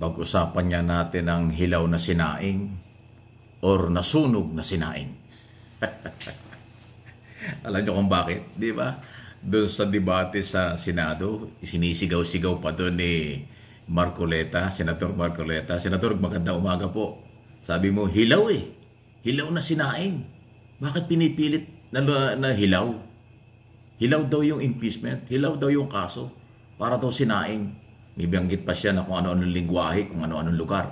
Pag-usapan niya natin ang hilaw na sinaing or nasunog na sinaing. Alam niyo kung bakit, di ba? Doon sa debate sa Senado, sinisigaw-sigaw pa doon ni Marcoleta, Senator Marcoleta. Senator, magandang umaga po. Sabi mo, hilaw eh. Hilaw na sinaing. Bakit pinipilit na hilaw? Hilaw daw yung impeachment. Hilaw daw yung kaso. Para daw sinaing. May banggit pa siya na kung ano-anong lingwahe, kung ano-anong lugar.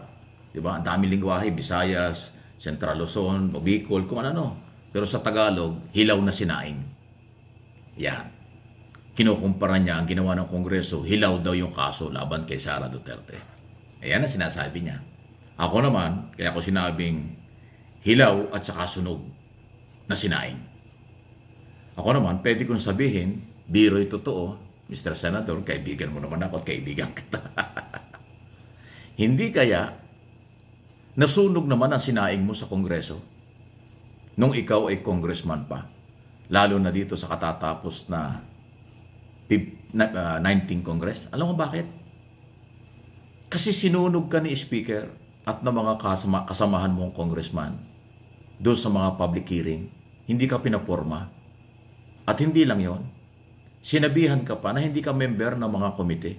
Diba? Ang daming lingwahe, Visayas, Central Luzon, Bicol, kung ano-ano. Pero sa Tagalog, hilaw na sinaing. Yan. Kinukumpara niya ang ginawa ng Kongreso, hilaw daw yung kaso laban kay Sara Duterte. Ayan ang sinasabi niya. Ako naman, kaya ko sinabing hilaw at saka sunog na sinaing. Ako naman, pwede kong sabihin, biro'y totoo, Mr. Senator, kaibigan mo naman ako at kaibigan kita. Hindi kaya nasunog naman ang sinaing mo sa Kongreso nung ikaw ay congressman pa, lalo na dito sa katatapos na 19th Congress. Alam mo bakit? Kasi sinunog ka ni Speaker at ng mga kasamahan mong congressman doon sa mga public hearing. Hindi ka pinaporma. At hindi lang yon, sinabihan ka pa na hindi ka member ng mga komite.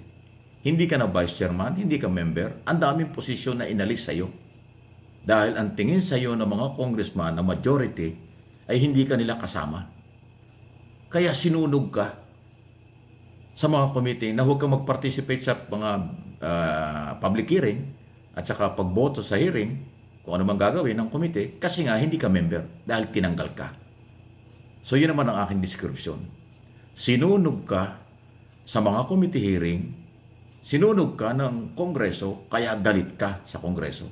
Hindi ka na vice chairman, hindi ka member. Ang daming posisyon na inalis sa'yo. Dahil ang tingin sa'yo ng mga congressman na majority ay hindi ka nila kasama. Kaya sinunog ka sa mga komite na huwag ka mag-participate sa mga public hearing at saka pagboto sa hearing kung ano man gagawin ng komite kasi nga hindi ka member dahil tinanggal ka. So yun naman ang aking description. Sinunog ka sa mga committee hearing, sinunog ka ng Kongreso, kaya galit ka sa Kongreso.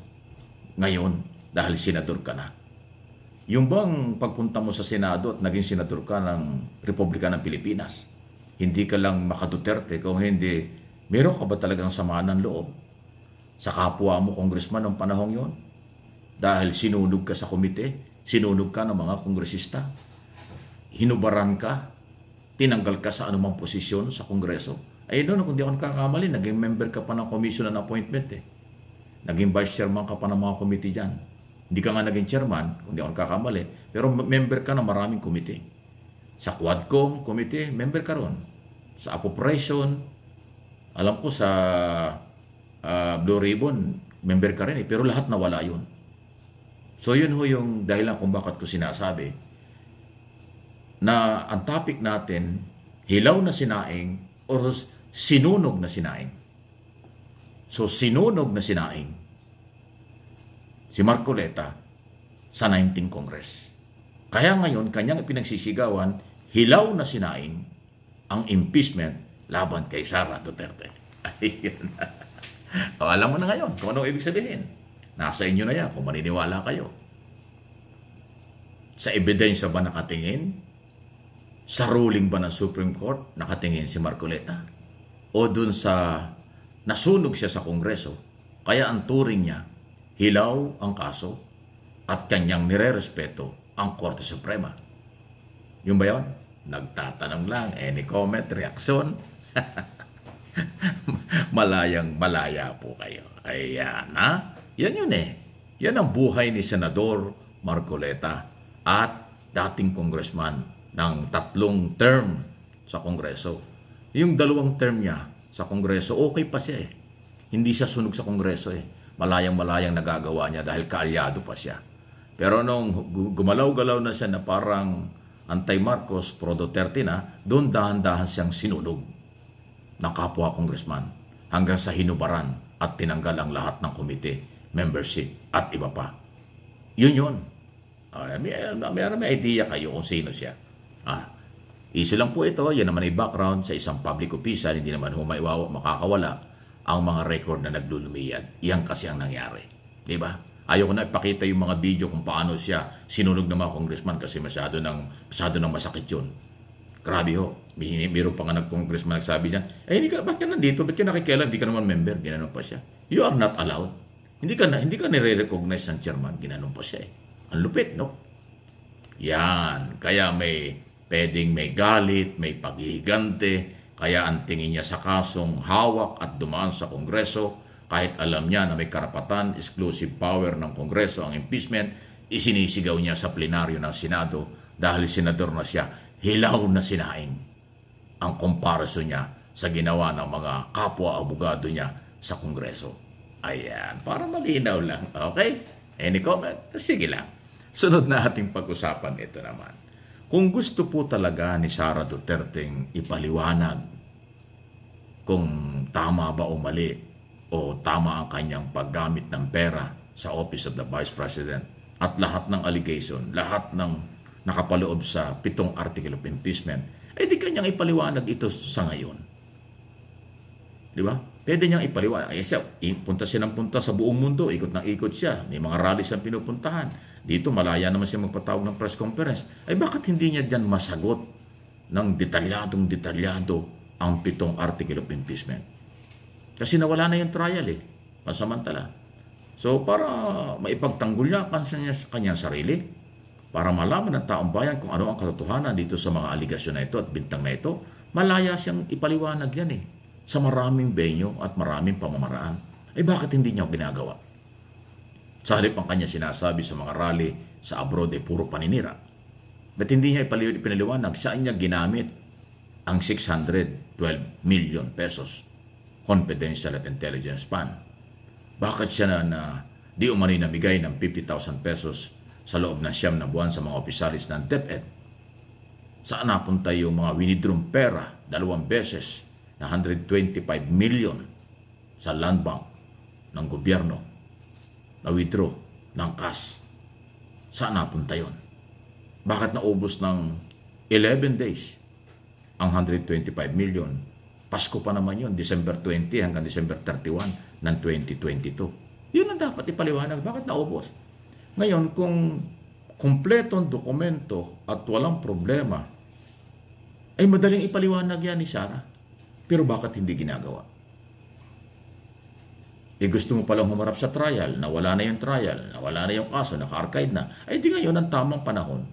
Ngayon, dahil senador ka na. Yung bang pagpunta mo sa Senado at naging senador ka ng Republika ng Pilipinas, hindi ka lang maka-Duterte, kung hindi, meron ka ba talagang samaan ng loob sa kapwa mo congressman ng panahong yon? Dahil sinunog ka sa komite, sinunog ka ng mga kongresista, hinubaran ka, tinanggal ka sa anumang posisyon sa Kongreso. Ay doon, kung di ako nakakamali, naging member ka pa ng commission and appointment eh. Naging vice chairman ka pa ng mga committee dyan. Hindi ka nga naging chairman, kung di ako nakakamali, pero member ka ng maraming committee. Sa Quadcom committee, member ka ron. Sa appropriation, alam ko sa Blue Ribbon, member ka rin eh, pero lahat nawala yun. So yun ho yung dahilan kung bakit ko sinasabi na ang topic natin, hilaw na sinaing or sinunog na sinaing. So sinunog na sinaing si Marcoleta sa 19th Congress. Kaya ngayon, kanyang pinagsisigawan, hilaw na sinaing ang impeachment laban kay Sara Duterte. Ayun. O, alam mo na ngayon kung anong ibig sabihin. Nasa inyo na yan kung maniniwala kayo. Sa ebidensya ba nakatingin? Sa ruling ba ng Supreme Court nakatingin si Marcoleta? O dun sa nasunog siya sa Kongreso, kaya ang turing niya, hilaw ang kaso at kanyang nirerespeto ang Korte Suprema. Yung ba yun? Nagtatanong lang, any comment, reaksyon? Malayang-malaya po kayo. Ayan, ha? Yan yun eh. Yan ang buhay ni Senador Marcoleta at dating congressman ng 3 term sa Kongreso. Yung 2 term niya sa Kongreso, okay pa siya eh. Hindi siya sunog sa Kongreso eh. Malayang-malayang nagagawa niya dahil kaalyado pa siya. Pero nung gumalaw-galaw na siya na parang anti-Marcos, pro-Duterte na, doon dahan-dahan siyang sinunog ng kapwa congressman hanggang sa hinubaran at tinanggal ang lahat ng komite, membership at iba pa. Yun yun. May idea kayo kung sino siya. Easy lang po ito. Yan naman ay background sa isang public official. Hindi naman makakawala ang mga record na naglulumiyad. Yan kasi ang nangyari. Diba? Ayaw ko na ipakita yung mga video kung paano siya sinunog ng mga congressman kasi masyado nang masakit yun. Grabe ho. Mayroon pa nga nag-congressman nagsabi niya, ba't ka nandito? Ba't ka nakikialam? Hindi ka naman member. Ginanon pa siya. You are not allowed. Hindi ka nire-recognize ng chairman. Ginanon pa siya eh. Ang lupit, no? Yan. Kaya pwedeng may galit, may paghihigante, kaya ang tingin niya sa kasong hawak at dumaan sa Kongreso, kahit alam niya na may karapatan, exclusive power ng Kongreso ang impeachment, isinisigaw niya sa plenaryo ng Senado dahil senador na siya, hilaw na sinaing ang comparison niya sa ginawa ng mga kapwa-abogado niya sa Kongreso. Ayan, para malinaw lang. Okay? Any comment? Sige lang. Sunod na ating pag-usapan ito naman. Kung gusto po talaga ni Sara Duterte ipaliwanag kung tama ba o mali o tama ang kanyang paggamit ng pera sa Office of the Vice President at lahat ng allegation, lahat ng nakapaloob sa 7 article of impeachment, eh di kanyang ipaliwanag ito sa ngayon. Di ba? Pwede niyang ipaliwanag. Punta siya ng punta sa buong mundo, ikot ng ikot siya, may mga rally siyang pinupuntahan. Dito malaya naman siya magpatawag ng press conference. Ay bakit hindi niya dyan masagot ng detalyado ang 7 article of impeachment? Kasi nawala na yung trial pansamantala. So para maipagtanggol niya sa kanyang sarili, para malaman ng taong bayan kung ano ang katotohanan dito sa mga aligasyon na ito at bintang na ito, malaya siyang ipaliwanag yan sa maraming venue at maraming pamamaraan. Ay bakit hindi niya ginagawa? Sa halip ang kanya sinasabi sa mga rally sa abroad ay puro paninira. Ba't hindi niya pinaliwanag saan niya ginamit ang 612 million pesos confidential at intelligence fund? Bakit siya na di umano'y namigay ng 50,000 pesos sa loob ng 9 na buwan sa mga opisalis ng DepEd? Saan napunta yung mga winidrawn pera 2 beses na 125 million sa land bank ng gobyerno na withdraw ng cash? Saan napunta yun? Bakit naubos ng 11 days ang 125 million? Pasko pa naman yun, December 20 hanggang December 31 ng 2022. Yun ang dapat ipaliwanag. Bakit naubos? Ngayon, kung kumpletong dokumento at walang problema, ay madaling ipaliwanag yan ni Sara. Pero bakit hindi ginagawa? Gusto mo palang humarap sa trial, nawala na yung trial, nawala na yung kaso, naka-archive na, ay di ngayon ang tamang panahon.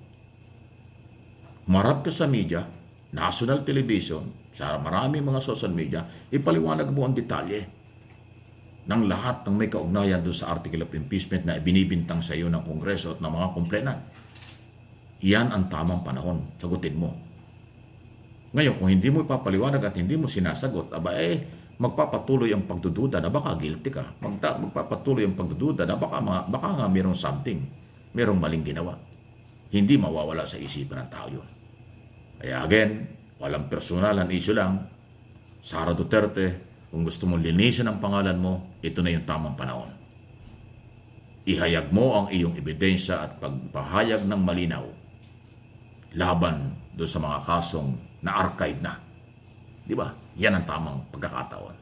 Humarap ka sa media, national television, sa maraming mga social media, ipaliwanag mo ang detalye ng lahat ng may kaugnayan doon sa article of impeachment na binibintang sa iyo ng Kongreso at ng mga kumplena. Yan ang tamang panahon. Sagutin mo. Ngayon, kung hindi mo ipapaliwanag at hindi mo sinasagot, magpapatuloy ang pagdududa na baka guilty ka. Magpapatuloy ang pagdududa na baka nga mayroong something, mayroong maling ginawa. Hindi mawawala sa isipan ng tao yun. Kaya again, walang personalan issue lang. Sara Duterte, kung gusto mong linisin ang pangalan mo, ito na yung tamang panahon. Ihayag mo ang iyong ebidensya at pagpahayag ng malinaw laban doon sa mga kasong na-archive na. Di ba? Yan ang tamang pagkakataon.